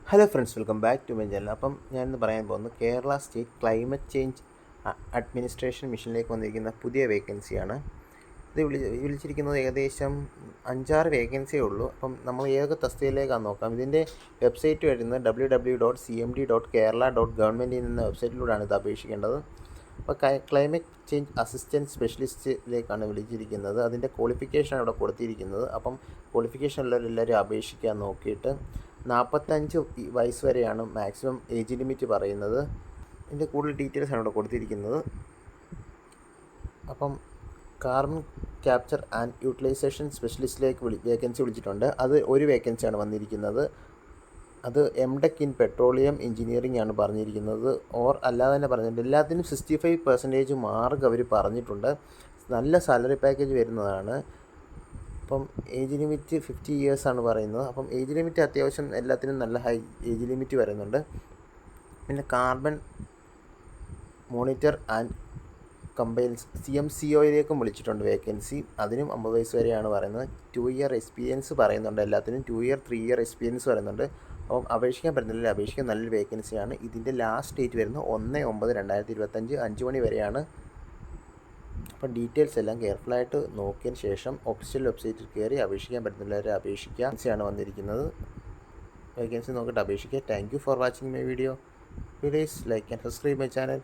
Hello friends, welcome back to my channel. അപ്പം ഞാനിന്ന് പറയാൻ പോകുന്നത് Kerala state climate change administration മിഷനിലേക്ക് വന്നിരിക്കുന്ന പുതിയ വേക്കൻസിയാണ്. ഇത് വിളിച്ചിരിക്കുന്നത് ഏകദേശം 5-6 വേക്കൻസിയേ ഉള്ളൂ. അപ്പം നമ്മൾ ഏതൊക്കെ തസ്തികയിലേക്കാണ് നോക്കാം. ഇതിൻ്റെ വെബ്സൈറ്റ് വരുന്നത് www.cmd.kerala.government എന്ന വെബ്സൈറ്റിലൂടെയാണ് ഇത് അപേക്ഷിക്കേണ്ടത്. അപ്പോൾ ക്ലൈമറ്റ് ചേഞ്ച് അസിസ്റ്റൻറ്റ് സ്പെഷ്യലിസ്റ്റിലേക്കാണ് വിളിച്ചിരിക്കുന്നത്. അതിൻ്റെ ക്വാളിഫിക്കേഷനാണ് ഇവിടെ കൊടുത്തിരിക്കുന്നത്. അപ്പം ക്വാളിഫിക്കേഷൻ ഉള്ളവരെല്ലാവരും അപേക്ഷിക്കാൻ നോക്കിയിട്ട് 45 വയസ്സ് വരെയാണ് മാക്സിമം ഏജ് ലിമിറ്റ് പറയുന്നത്. ഇതിൻ്റെ കൂടുതൽ ഡീറ്റെയിൽസാണ് ഇവിടെ കൊടുത്തിരിക്കുന്നത്. അപ്പം കാർബൺ ക്യാപ്ചർ ആൻഡ് യൂട്ടിലൈസേഷൻ സ്പെഷ്യലിസ്റ്റിലേക്ക് വേക്കൻസി വിളിച്ചിട്ടുണ്ട്. അത് ഒരു വേക്കൻസിയാണ് വന്നിരിക്കുന്നത്. അത് MTech ഇൻ പെട്രോളിയം എഞ്ചിനീയറിംഗ് ആണ് പറഞ്ഞിരിക്കുന്നത്. അല്ലാതെ തന്നെ പറഞ്ഞിട്ടുണ്ട്. എല്ലാത്തിനും 65% മാർക്ക് അവർ പറഞ്ഞിട്ടുണ്ട്. നല്ല സാലറി പാക്കേജ് വരുന്നതാണ്. അപ്പം ഏജ് ലിമിറ്റ് 50 ഇയേഴ്സാണ് പറയുന്നത്. അപ്പം ഏജ് ലിമിറ്റ് അത്യാവശ്യം എല്ലാത്തിനും നല്ല ഹൈ ഏജ് ലിമിറ്റ് വരുന്നുണ്ട്. പിന്നെ കാർബൺ മോണിറ്റർ ആൻഡ് കമ്പൈൻസ് CMCOയിലേക്കും വിളിച്ചിട്ടുണ്ട് വേക്കൻസി. അതിനും 50 വയസ്സ് വരെയാണ് പറയുന്നത്. 2 ഇയർ എക്സ്പീരിയൻസ് പറയുന്നുണ്ട്. എല്ലാത്തിനും 2 ഇയർ 3 ഇയർ എക്സ്പീരിയൻസ് പറയുന്നുണ്ട്. അപ്പം അപേക്ഷിക്കാൻ പറ്റുന്നില്ല. അപേക്ഷിക്കാൻ നല്ലൊരു വേക്കൻസിയാണ്. ഇതിൻ്റെ ലാസ്റ്റ് ഡേറ്റ് വരുന്നത് 1/9/2025 5 മണി വരെയാണ്. അപ്പം ഡീറ്റെയിൽസ് എല്ലാം കെയർഫുള്ളായിട്ട് നോക്കിയതിന് ശേഷം ഒഫീഷ്യൽ വെബ്സൈറ്റിൽ കയറി അപേക്ഷിക്കാൻ പറ്റുന്നവരെ അപേക്ഷിക്കുക. വേക്കൻസിയാണ് വന്നിരിക്കുന്നത്. വേക്കൻസി നോക്കിയിട്ട് അപേക്ഷിക്കുക. Thank you for watching my video. Please like and subscribe my channel.